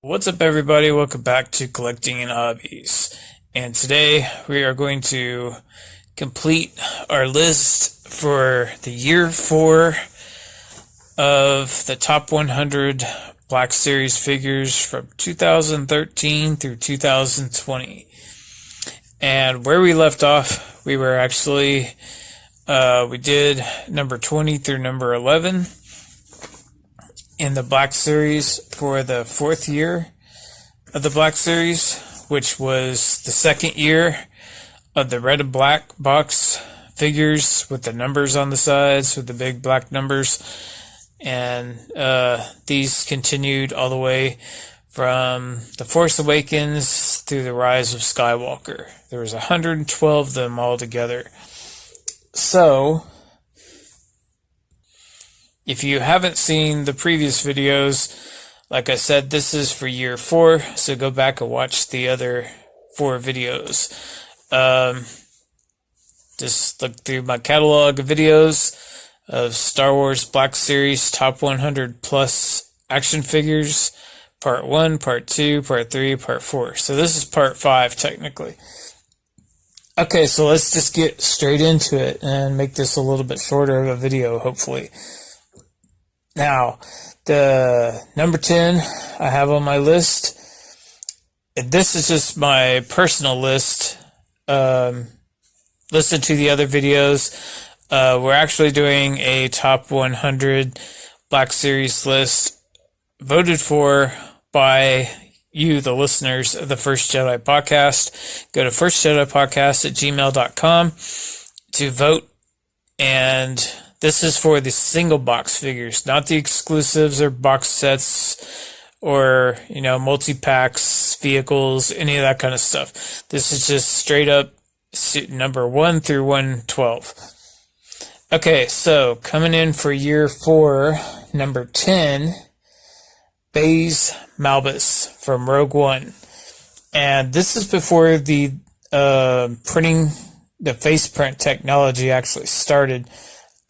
What's up, everybody? Welcome back to Collecting and Hobbies. And today we are going to complete our list for the year 4 of the top 100 Black Series figures from 2013 through 2020. And where we left off, we were actually, we did number 20 through number 11. In the Black Series for the 4th year of the Black Series, which was the 2nd year of the red and black box figures with the numbers on the sides, with the big black numbers. And these continued all the way from The Force Awakens through The Rise of Skywalker. There was 112 of them all together. So if you haven't seen the previous videos, like I said, this is for year 4, so go back and watch the other 4 videos. Just look through my catalog of videos of Star Wars Black Series Top 100 Plus action figures, Part 1, Part 2, Part 3, Part 4. So this is Part 5, technically. Okay, so let's just get straight into it and make this a little bit shorter of a video, hopefully. Now, the number 10 I have on my list, and this is just my personal list. Listen to the other videos. We're actually doing a top 100 Black Series list voted for by you, the listeners of the First Jedi Podcast. Go to firstjedipodcast@gmail.com to vote, and this is for the single box figures, not the exclusives or box sets or, multi-packs, vehicles, any of that kind of stuff. This is just straight up number 1 through 112. Okay, so coming in for year 4, number 10, Baze Malbus from Rogue One. And this is before the printing, the face print technology actually started.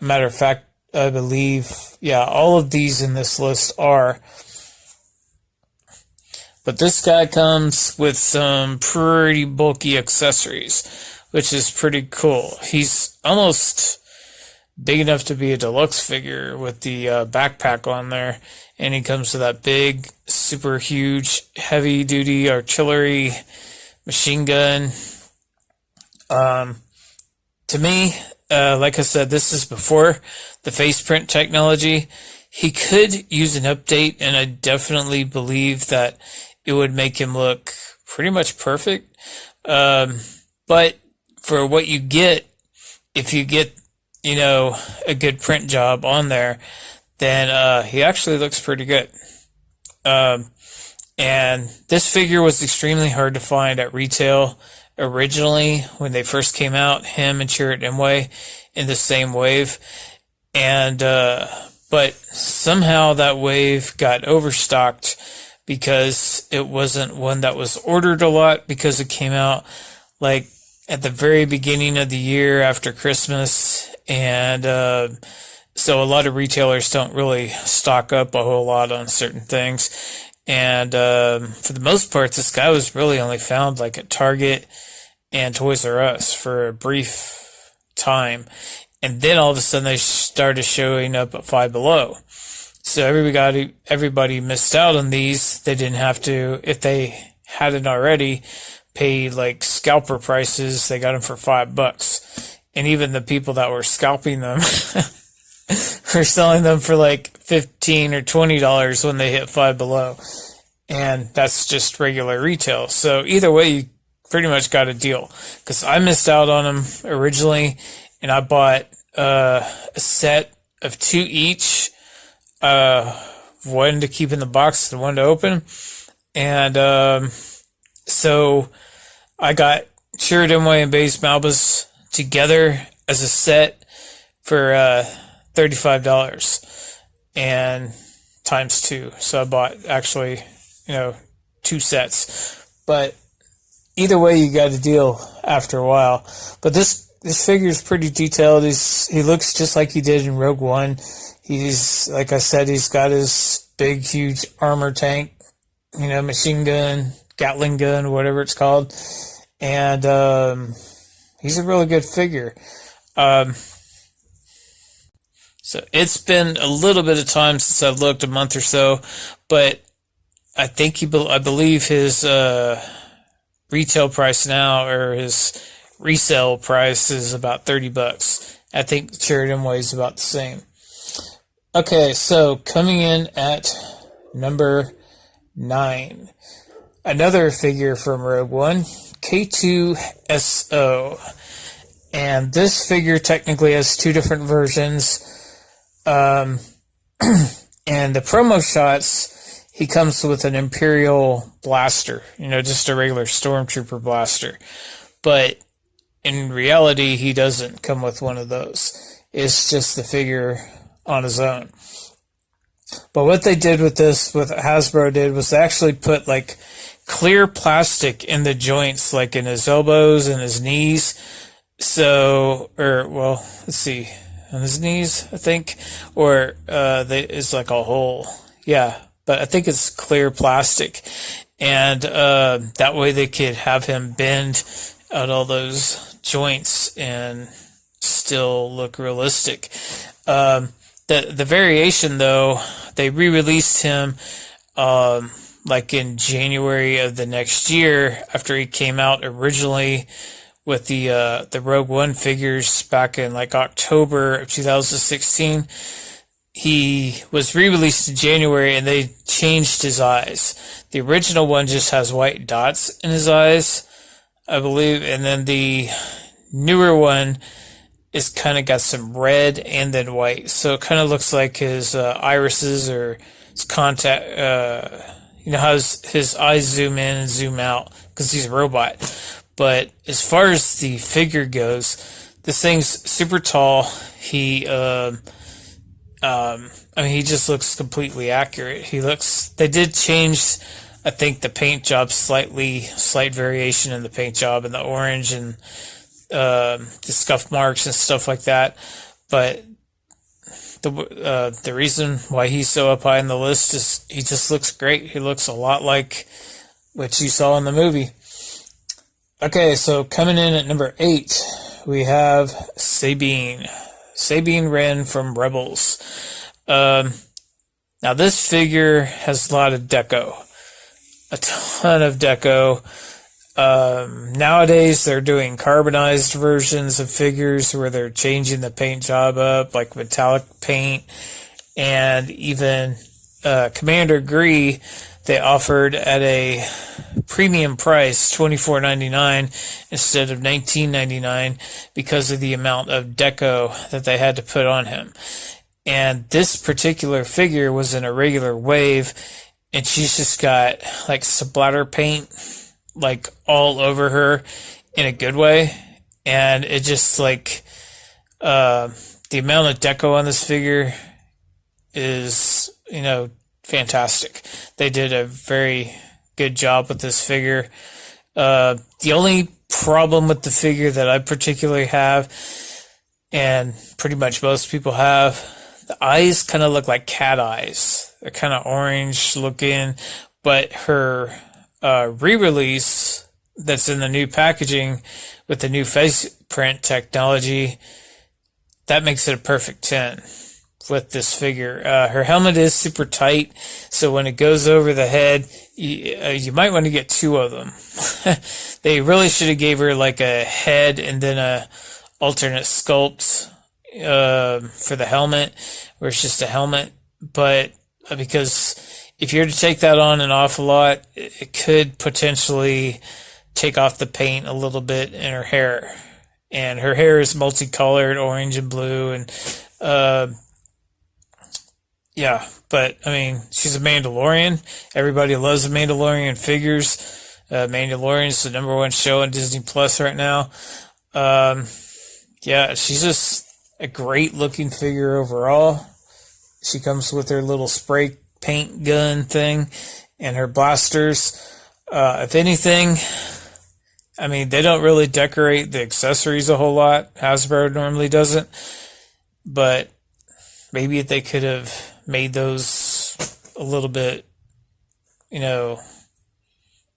Matter of fact, I believe, all of these in this list are. But this guy comes with some pretty bulky accessories, which is pretty cool. He's almost big enough to be a deluxe figure with the backpack on there. And he comes with that big, super huge, heavy-duty artillery machine gun. To me, like I said, this is before the face print technology. He could use an update, and I definitely believe that it would make him look pretty much perfect. But for what you get, if you get, a good print job on there, then he actually looks pretty good. And this figure was extremely hard to find at retail. Originally, when they first came out, him and Chirrut Imwe in the same wave, and but somehow that wave got overstocked because it wasn't one that was ordered a lot, because it came out like at the very beginning of the year after Christmas, and so a lot of retailers don't really stock up a whole lot on certain things. And for the most part, this guy was really only found like at Target and Toys R Us for a brief time. And then all of a sudden they started showing up at Five Below. So everybody missed out on these. They didn't have to, if they hadn't already, pay like scalper prices. They got them for $5. And even the people that were scalping them were selling them for like $15 or $20 when they hit Five Below. And that's just regular retail. So either way, you pretty much got a deal. Because I missed out on them originally, and I bought a set of 2 each. One to keep in the box, the one to open. And so I got Chirrut Imwe and Baze Malbus together as a set for $35 and times 2. So I bought actually 2 sets. But either way, you got a deal after a while. But this figure is pretty detailed. He looks just like he did in Rogue One. He's, like I said, he's got his big, huge armor tank machine gun, Gatling gun, whatever it's called. And he's a really good figure. Um, so it's been a little bit of time since I've looked, a month or so, but I believe his retail price now, or his resale price, is about $30. I think Sheridan weighs about the same. Okay, so coming in at number 9, another figure from Rogue One, K2SO. And this figure technically has two different versions. And the promo shots, he comes with an Imperial blaster, just a regular Stormtrooper blaster. But in reality, he doesn't come with one of those. It's just the figure on his own. But what they did with this, what Hasbro did, was they actually put like clear plastic in the joints, like in his elbows and his knees. So, let's see, on his knees, I think, or it's like a hole. Yeah, but I think it's clear plastic, and that way they could have him bend out all those joints and still look realistic. The variation, though, they re-released him like in January of the next year after he came out originally with the Rogue One figures back in like October of 2016. He was re-released in January, and they changed his eyes. The original one just has white dots in his eyes, I believe, and then the newer one is kind of got some red and then white, so it kind of looks like his irises or his contact. How his eyes zoom in and zoom out because he's a robot. But as far as the figure goes, this thing's super tall. He he just looks completely accurate. They did change, I think, the paint job slight variation in the paint job and the orange and the scuff marks and stuff like that. But the reason why he's so up high on the list is he just looks great. He looks a lot like what you saw in the movie. Okay, so coming in at number 8, we have Sabine Wren from Rebels. Now this figure has a lot of deco, a ton of deco. Nowadays they're doing carbonized versions of figures where they're changing the paint job up, like metallic paint, and even Commander Gree they offered at a premium price, $24.99 instead of $19.99, because of the amount of deco that they had to put on him. And this particular figure was in a regular wave, and she's just got like splatter paint like all over her in a good way. And it just like the amount of deco on this figure is, fantastic. They did a very good job with this figure. The only problem with the figure that I particularly have, and pretty much most people have, the eyes kind of look like cat eyes. They're kind of orange looking, but her re-release that's in the new packaging with the new face print technology, that makes it a perfect 10 with this figure. Her helmet is super tight, so when it goes over the head, you might want to get 2 of them. They really should have gave her like a head and then a alternate sculpt for the helmet, where it's just a helmet. But because if you're to take that on an awful lot, it could potentially take off the paint a little bit in her hair. And her hair is multicolored, orange and blue, and yeah, but I mean, she's a Mandalorian. Everybody loves the Mandalorian figures. Mandalorian's the #1 show on Disney Plus right now. Yeah, she's just a great looking figure overall. She comes with her little spray paint gun thing and her blasters. If anything, I mean, they don't really decorate the accessories a whole lot. Hasbro normally doesn't, but maybe if they could have made those a little bit you know,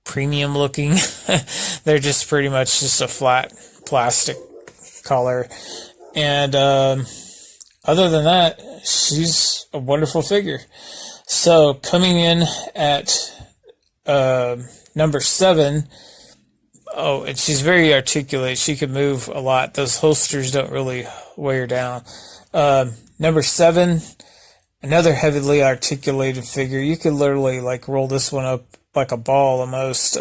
premium looking. They're just pretty much just a flat plastic collar. And other than that, she's a wonderful figure. So coming in at number 7. Oh, and she's very articulate. She can move a lot. Those holsters don't really weigh her down. Number 7, another heavily articulated figure. You could literally like roll this one up like a ball almost.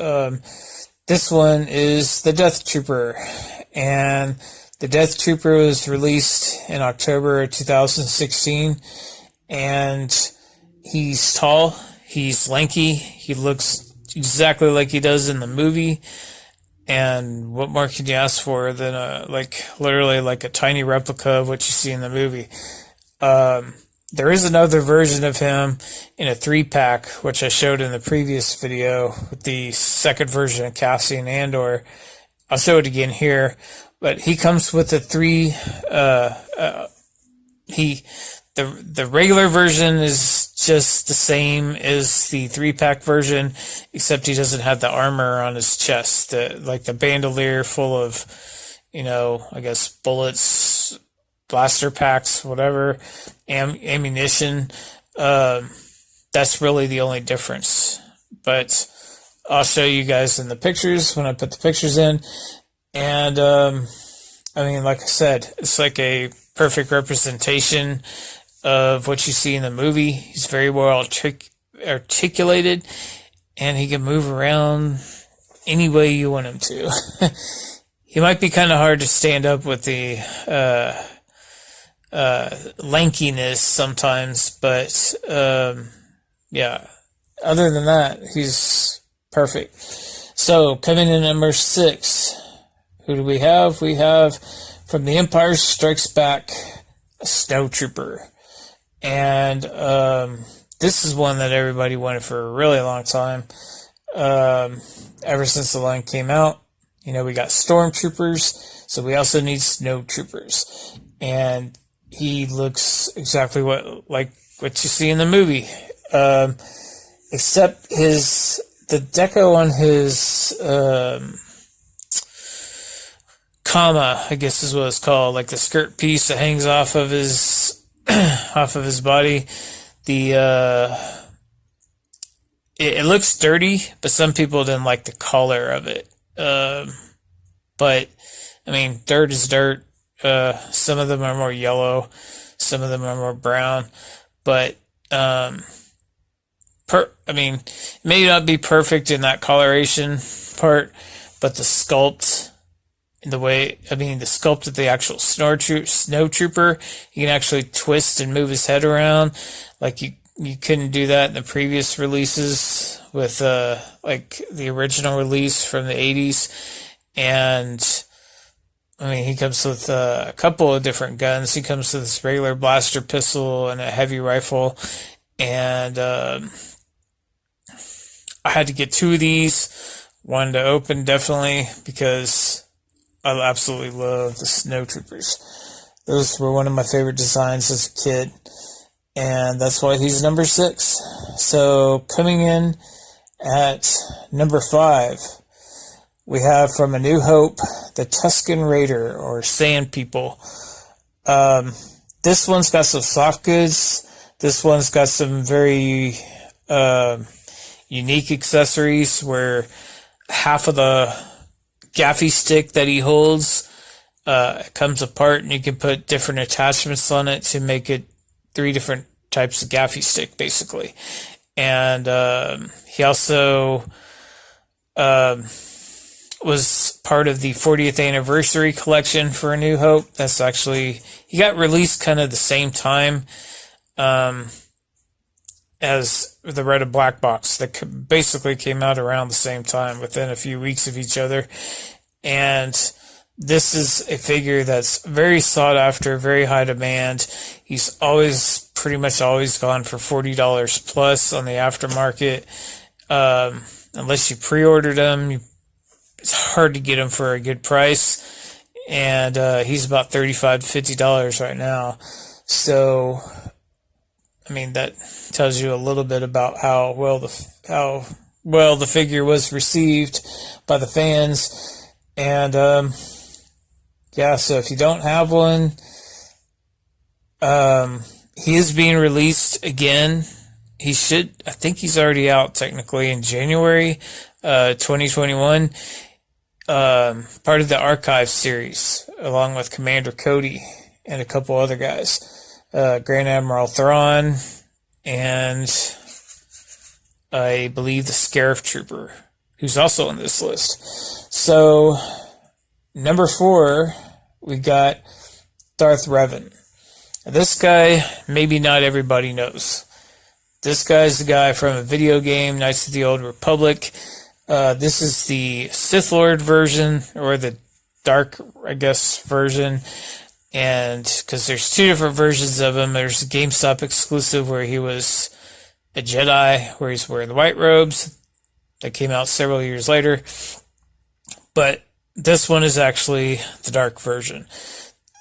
This one is the Death Trooper, and the Death Trooper was released in October of 2016, and he's tall, he's lanky, he looks exactly like he does in the movie. And what more can you ask for than literally like a tiny replica of what you see in the movie? There is another version of him in a 3-pack, which I showed in the previous video with the second version of Cassian Andor. I'll show it again here, but he comes with a the regular version is just the same as the 3-pack version, except he doesn't have the armor on his chest, like the bandolier full of, I guess bullets, blaster packs, whatever, ammunition. That's really the only difference. But I'll show you guys in the pictures when I put the pictures in. And like I said, it's like a perfect representation of what you see in the movie. He's very well articulated, and he can move around any way you want him to. He might be kind of hard to stand up with the lankiness sometimes, but yeah, other than that, he's perfect. So coming in at number 6, who do we have? We have from The Empire Strikes Back, a Snow Trooper. And this is one that everybody wanted for a really long time. Ever since the line came out, we got stormtroopers, so we also need snow troopers. And he looks exactly like what you see in the movie, except the deco on his comma, I guess is what it's called, like the skirt piece that hangs off of his body. It looks dirty, but some people didn't like the color of it. But dirt is dirt. Some of them are more yellow, some of them are more brown, but it may not be perfect in that coloration part, but the sculpt, the sculpt of the actual snow trooper, you can actually twist and move his head around like you couldn't do that in the previous releases with like the original release from the 80s. And he comes with a couple of different guns. He comes with this regular blaster pistol and a heavy rifle, and I had to get 2 of these, one to open definitely, because I absolutely love the snow troopers. Those were one of my favorite designs as a kid, and that's why he's number 6. So coming in at number 5, we have from A New Hope, the Tuscan Raider, or Sand People. This one's got some soft goods. This one's got some very unique accessories where half of the gaffy stick that he holds comes apart, and you can put different attachments on it to make it 3 different types of gaffy stick, basically. And he also was part of the 40th anniversary collection for A New Hope. That's actually, he got released kind of the same time as the Red and Black box that basically came out around the same time, within a few weeks of each other. And this is a figure that's very sought after, very high demand. He's pretty much always gone for $40 plus on the aftermarket. Unless you pre-ordered him, it's hard to get him for a good price. And he's about $35 to $50 right now. So I mean, that tells you a little bit about how well the figure was received by the fans. And yeah, so if you don't have one, he is being released again. I think he's already out technically in January 2021. Part of the Archive series, along with Commander Cody and a couple other guys. Grand Admiral Thrawn, and I believe the Scarab Trooper, who's also on this list. So, number 4, we got Darth Revan. This guy, maybe not everybody knows. This guy's the guy from a video game, Knights of the Old Republic. This is the Sith Lord version, or the Dark, I guess, version. And because there's 2 different versions of him. There's a GameStop exclusive where he was a Jedi, where he's wearing the white robes. That came out several years later. But this one is actually the Dark version.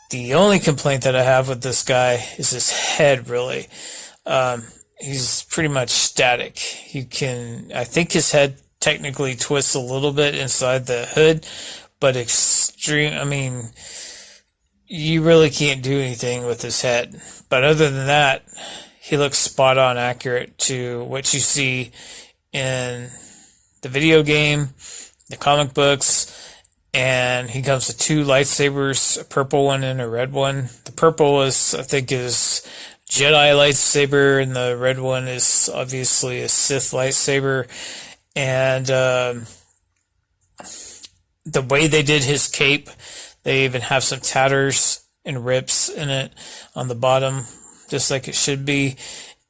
The only complaint that I have with this guy is his head, really. He's pretty much static. I think his head technically twists a little bit inside the hood, but you really can't do anything with his head. But other than that, he looks spot on accurate to what you see in the video game, the comic books, and he comes with 2 lightsabers, a purple one and a red one. The purple I think is Jedi lightsaber, and the red one is obviously a Sith lightsaber. And the way they did his cape, they even have some tatters and rips in it on the bottom, just like it should be.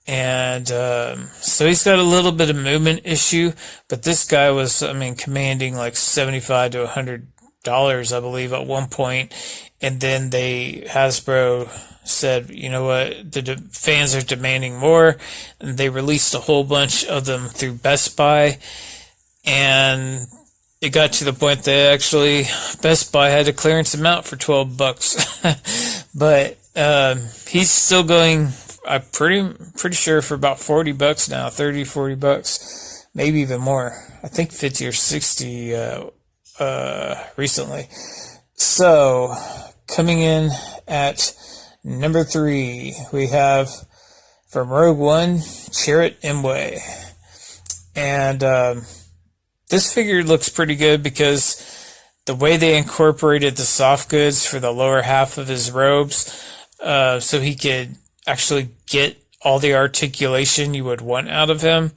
And so he's got a little bit of movement issue, but this guy was, commanding like $75 to $100, I believe, at one point. And then Hasbro said, you know what, the fans are demanding more, and they released a whole bunch of them through Best Buy. And it got to the point that actually Best Buy had to clearance him out for $12. But he's still going, I'm pretty sure, for about $40 now, $30-$40, maybe even more. I think 50 or 60 recently. So coming in at number 3, we have from Rogue One, Chirrut Imwe. And this figure looks pretty good because the way they incorporated the soft goods for the lower half of his robes, so he could actually get all the articulation you would want out of him,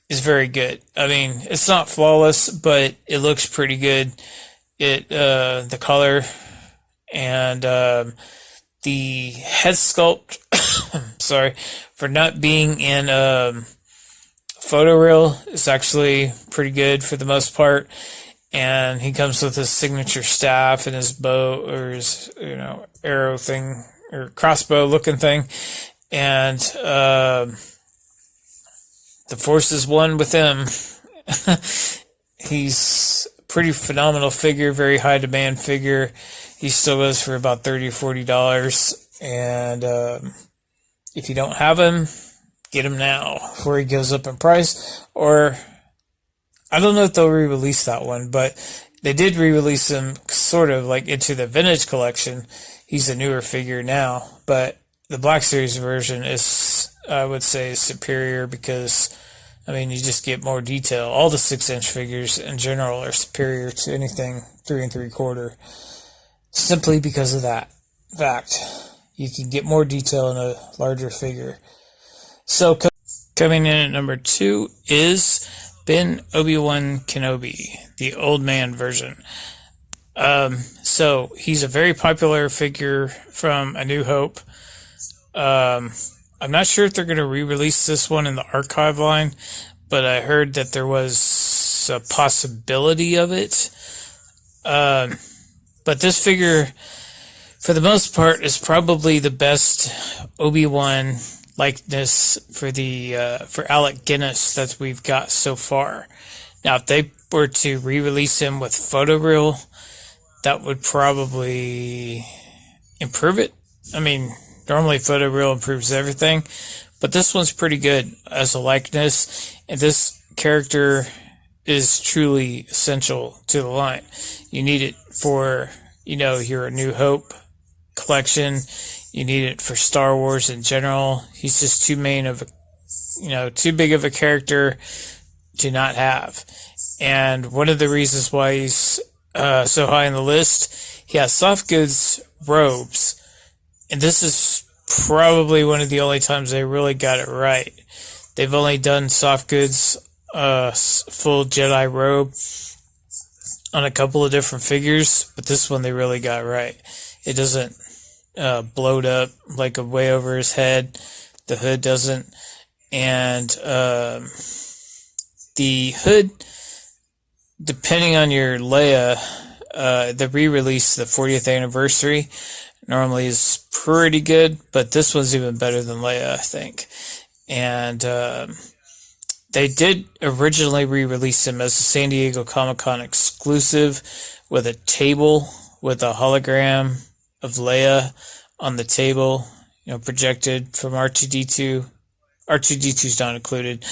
is very good. It's not flawless, but it looks pretty good. The color and the head sculpt, sorry, for not being in photoreal, is actually pretty good for the most part. And he comes with his signature staff and his bow, or his arrow thing, or crossbow looking thing. And the Force is one with him. He's a pretty phenomenal figure, very high demand figure. He still goes for about $30-$40. And if you don't have him, get him now before he goes up in price. Or I don't know if they'll re-release that one, but they did re-release him sort of like into the vintage collection. He's a newer figure now, but the Black Series version is, I would say, superior because, you just get more detail. All the 6-inch figures in general are superior to anything 3 3/4, simply because of that fact. You can get more detail in a larger figure. So coming in at number 2 is ObiWan Kenobi, the old man version. So he's a very popular figure from A New Hope. I'm not sure if they're going to re-release this one in the archive line, but I heard that there was a possibility of it. But this figure, for the most part, is probably the best Obi-Wan likeness for Alec Guinness that we've got so far. Now, if they were to re-release him with photoreal, that would probably improve it. Normally photoreal improves everything, but this one's pretty good as a likeness, and this character is truly essential to the line. You need it for, your A New Hope collection. You need it for Star Wars in general. He's just too big of a character to not have. And one of the reasons why he's so high on the list, he has soft goods robes. And this is probably one of the only times they really got it right. They've only done soft goods, full Jedi robe on a couple of different figures, but this one they really got right. It doesn't bloat up like a way over his head. The hood doesn't. And the hood, depending on your Leia, the re-release, the 40th anniversary, normally is pretty good, but this one's even better than Leia, I think. And they did originally re-release him as a San Diego Comic-Con exclusive with a table with a hologram of Leia on the table, projected from R2-D2. R2-D2's not included,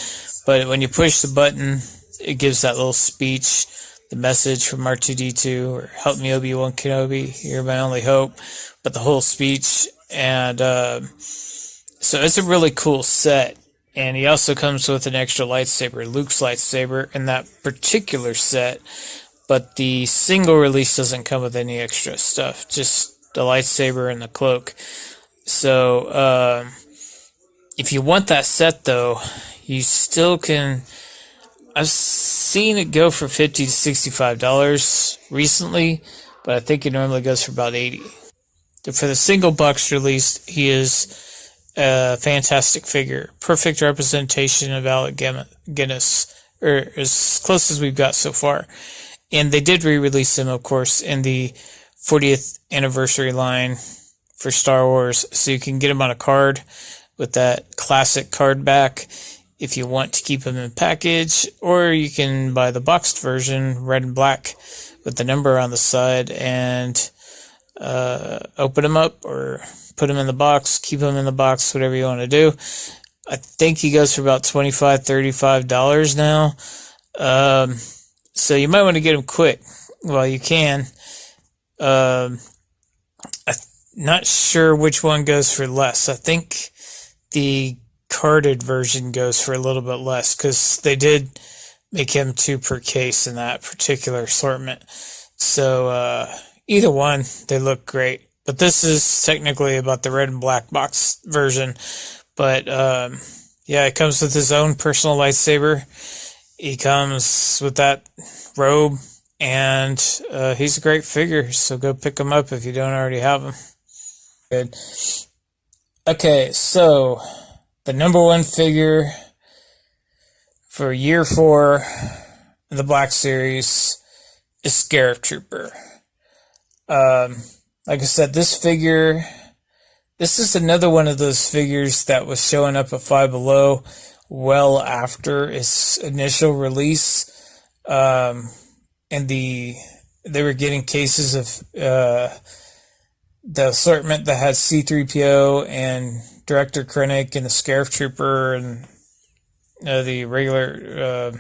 but when you push the button, it gives that little speech, the message from R2-D2, or "Help me, ObiWan Kenobi, you're my only hope," but the whole speech. And so it's a really cool set. And he also comes with an extra lightsaber, Luke's lightsaber, in that particular set. But the single release doesn't come with any extra stuff, just the lightsaber and the cloak. So if you want that set, though, you still can. I've seen it go for $50 to $65 recently, but I think it normally goes for about $80. For the single box release, he is a fantastic figure, perfect representation of Alec Guinness, or as close as we've got so far. And they did re-release him, of course, in the 40th anniversary line for Star Wars, so you can get him on a card with that classic card back if you want to keep him in package, or you can buy the boxed version, red and black, with the number on the side, and open him up or put him in the box, keep him in the box, whatever you want to do. I think he goes for about $25, $35 now. So you might want to get him quick while you can. I'm not sure which one goes for less. I think the carded version goes for a little bit less, because they did make him 2 per case in that particular assortment. So either one, they look great. But this is technically about the red and black box version. But yeah, it comes with his own personal lightsaber. He comes with that robe, and he's a great figure. So go pick him up if you don't already have him. Good. Okay, so the number one figure for year 4 in the Black Series is Scarab Trooper. Like I said, this is another one of those figures that was showing up at Five Below well after its initial release. And they were getting cases of the assortment that had C-3PO and Director Krennic and the Scarab Trooper and the regular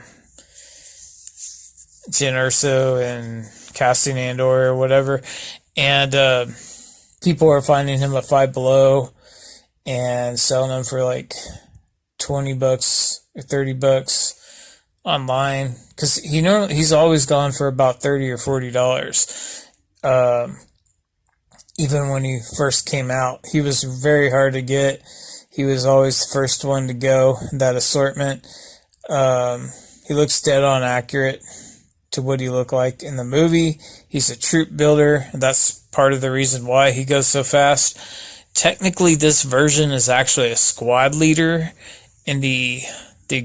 Jyn Erso and Cassian Andor or whatever. And people are finding him at Five Below and selling them for like $20 or $30 online, because he's always gone for about $30 or $40. Even when he first came out, he was very hard to get. He was always the first one to go in that assortment. He looks dead on accurate to what he looked like in the movie. He's a troop builder, and that's part of the reason why he goes so fast. Technically, this version is actually a squad leader, and the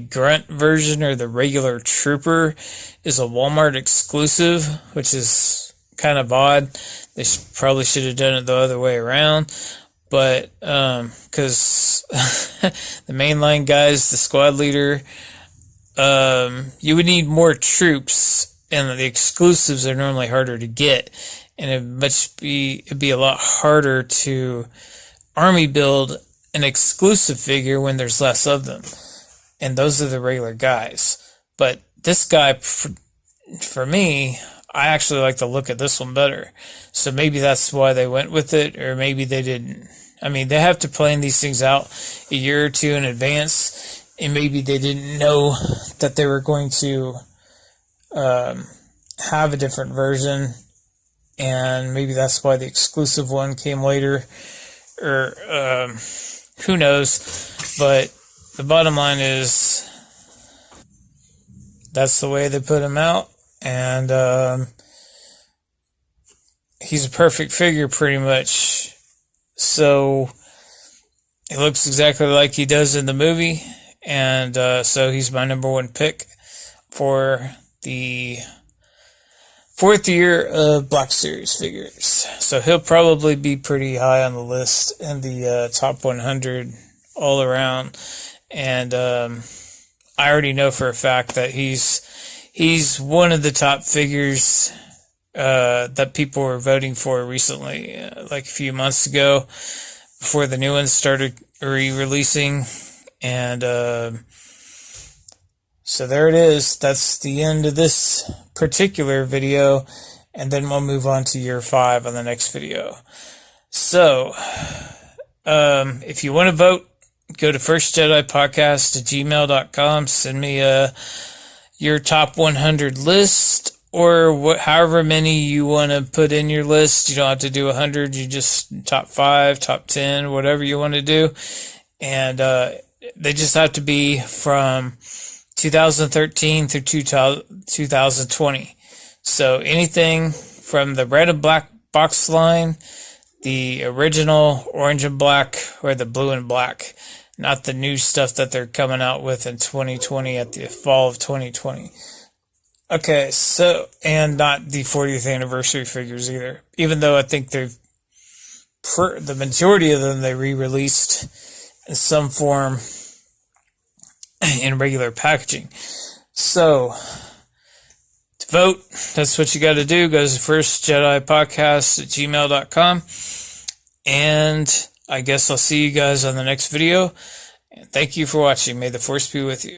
grunt version, or the regular trooper, is a Walmart exclusive, which is kind of odd. They probably should have done it the other way around, but because the mainline guys, the squad leader, you would need more troops, and the exclusives are normally harder to get, and it'd be a lot harder to army build an exclusive figure when there's less of them. And those are the regular guys. But this guy, for me, I actually like the look of this one better. So maybe that's why they went with it, or maybe they didn't. I mean, they have to plan these things out a year or two in advance, and maybe they didn't know that they were going to have a different version, and maybe that's why the exclusive one came later, or who knows. But the bottom line is that's the way they put him out, and he's a perfect figure pretty much. So he looks exactly like he does in the movie, and so he's my number one pick for the 4th year of Black Series figures. So he'll probably be pretty high on the list in the top 100 all around. And I already know for a fact that he's one of the top figures that people were voting for recently, like a few months ago, before the new ones started re-releasing. And so there it is. That's the end of this particular video, and then we'll move on to year 5 on the next video. So if you want to vote, go to firstjedipodcast@gmail.com. Send me your top 100 list, or however many you want to put in your list. You don't have to do 100. You just top 5, top 10, whatever you want to do. And they just have to be from 2013 through 2020. So anything from the red and black box line, the original orange and black, or the blue and black, not the new stuff that they're coming out with in 2020 at the fall of 2020. Okay, so, and not the 40th anniversary figures either, even though I think the majority of them they re-released in some form in regular packaging. So to vote, that's what you got to do. Go to firstjedipodcast@gmail.com, and I guess I'll see you guys on the next video. And thank you for watching. May the Force be with you.